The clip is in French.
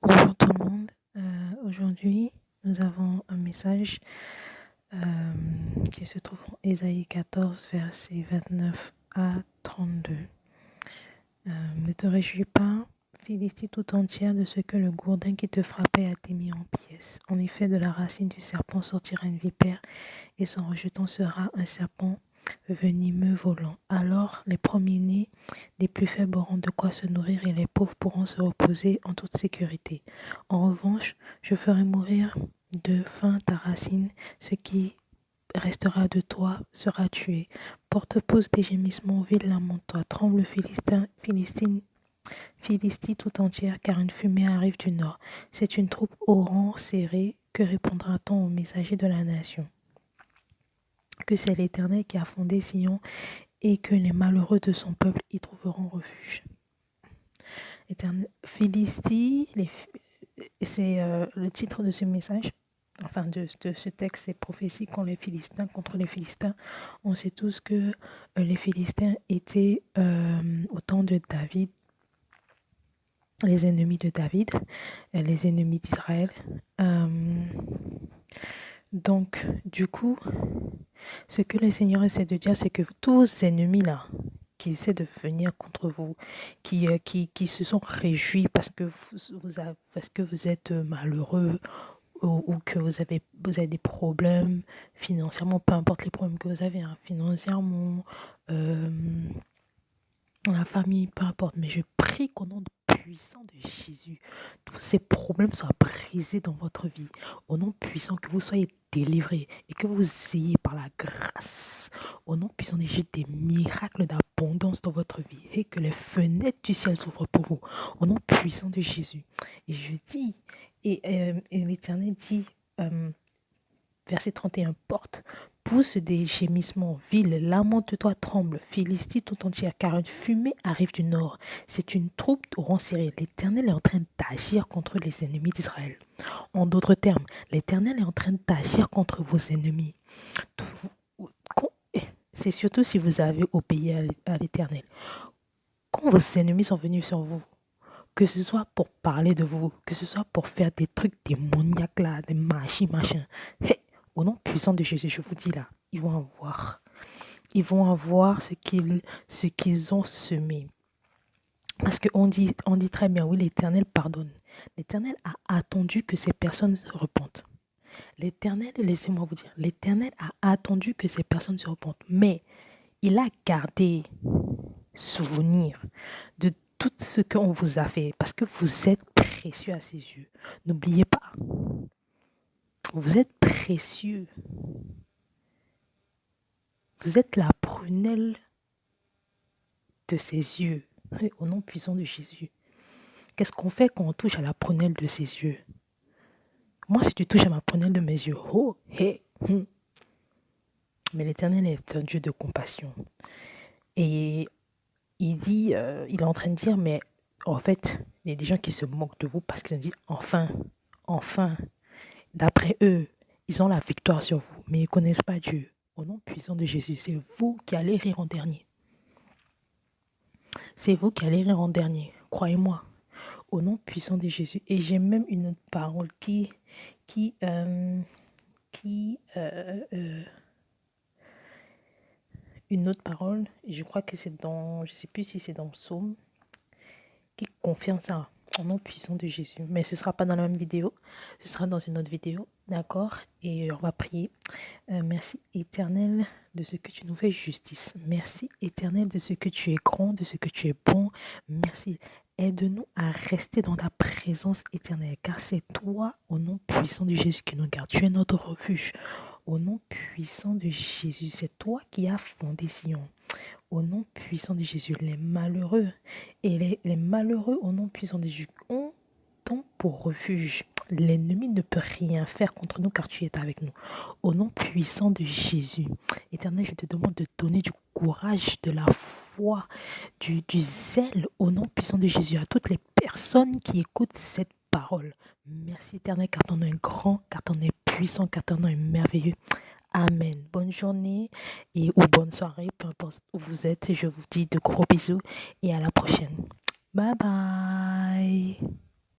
Bonjour tout le monde. Aujourd'hui, nous avons un message qui se trouve en Ésaïe 14, versets 29 à 32. Ne te réjouis pas, Philistie tout entière, de ce que le gourdin qui te frappait a été mis en pièces. En effet, de la racine du serpent sortira une vipère, et son rejeton sera un serpent venimeux volant. Alors les premiers-nés des plus faibles auront de quoi se nourrir et les pauvres pourront se reposer en toute sécurité. En revanche, je ferai mourir de faim ta racine, ce qui restera de toi sera tué. Porte-pouce des gémissements, ville, lamente-toi, tremble Philistie tout entière, car une fumée arrive du nord. C'est une troupe au rang serré. Que répondra-t-on aux messagers de la nation? Que c'est l'Éternel qui a fondé Sion et que les malheureux de son peuple y trouveront refuge. Philistie, c'est le titre de ce message, enfin de ce texte, c'est prophétie contre les Philistins. On sait tous que les Philistins étaient au temps de David, les ennemis de David, les ennemis d'Israël. Donc, du coup, ce que le Seigneur essaie de dire, c'est que tous ces ennemis-là, qui essaient de venir contre vous, qui se sont réjouis parce que vous êtes malheureux ou que vous avez des problèmes financièrement, peu importe les problèmes que vous avez, hein, financièrement, la famille, peu importe, mais je prie qu'au nom puissant de Jésus, tous ces problèmes soient brisés dans votre vie. Au nom puissant, que vous soyez délivrés et que vous ayez par la grâce, au nom puissant de Jésus, des miracles d'abondance dans votre vie et que les fenêtres du ciel s'ouvrent pour vous. Au nom puissant de Jésus. Et je dis, et l'Éternel dit, verset 31, porte, pousse des gémissements, ville, lamente-toi, tremble, Philistie tout entière, car une fumée arrive du nord. C'est une troupe au rang serré. L'Éternel est en train d'agir contre les ennemis d'Israël. En d'autres termes, l'Éternel est en train d'agir contre vos ennemis. C'est surtout si vous avez obéi à l'Éternel. Quand vos ennemis sont venus sur vous, que ce soit pour parler de vous, que ce soit pour faire des trucs démoniaques là, des machins, hey, au nom puissant de Jésus, je vous dis là, ils vont avoir. Ils vont avoir ce qu'ils ont semé. Parce qu'on dit très bien, oui, l'Éternel pardonne. L'Éternel a attendu que ces personnes se repentent. L'Éternel, laissez-moi vous dire, l'Éternel a attendu que ces personnes se repentent. Mais il a gardé souvenir de tout ce qu'on vous a fait. Parce que vous êtes précieux à ses yeux. N'oubliez pas. Vous êtes précieux. Vous êtes la prunelle de ses yeux. Au nom puissant de Jésus. Qu'est-ce qu'on fait quand on touche à la prunelle de ses yeux? Moi, si tu touches à ma prunelle de mes yeux, oh, hey, Mais l'Éternel est un Dieu de compassion. Et il dit, il est en train de dire, mais en fait, il y a des gens qui se moquent de vous parce qu'ils ont dit, enfin, d'après eux, ils ont la victoire sur vous, mais ils ne connaissent pas Dieu. Au nom puissant de Jésus, c'est vous qui allez rire en dernier. C'est vous qui allez rire en dernier, croyez-moi. Au nom puissant de Jésus. Et j'ai même une autre parole une autre parole, je crois que c'est dans, je ne sais plus si c'est dans Psaume, qui confirme ça, au nom puissant de Jésus. Mais ce ne sera pas dans la même vidéo, ce sera dans une autre vidéo, d'accord? Et on va prier. Merci Éternel de ce que tu nous fais justice. Merci Éternel de ce que tu es grand, de ce que tu es bon. Merci. Aide-nous à rester dans ta présence éternelle, car c'est toi, au nom puissant de Jésus, qui nous garde. Tu es notre refuge. Au nom puissant de Jésus, c'est toi qui as fondé Sion. Au nom puissant de Jésus, les malheureux et les malheureux au nom puissant de Jésus ont ton pour refuge. L'ennemi ne peut rien faire contre nous car tu es avec nous. Au nom puissant de Jésus, Éternel, je te demande de donner du courage, de la foi, du zèle au nom puissant de Jésus à toutes les personnes qui écoutent cette parole. Merci Éternel car ton nom est grand, car ton nom est puissant, car ton nom est merveilleux. Amen. Bonne journée ou bonne soirée, peu importe où vous êtes. Je vous dis de gros bisous et à la prochaine. Bye bye.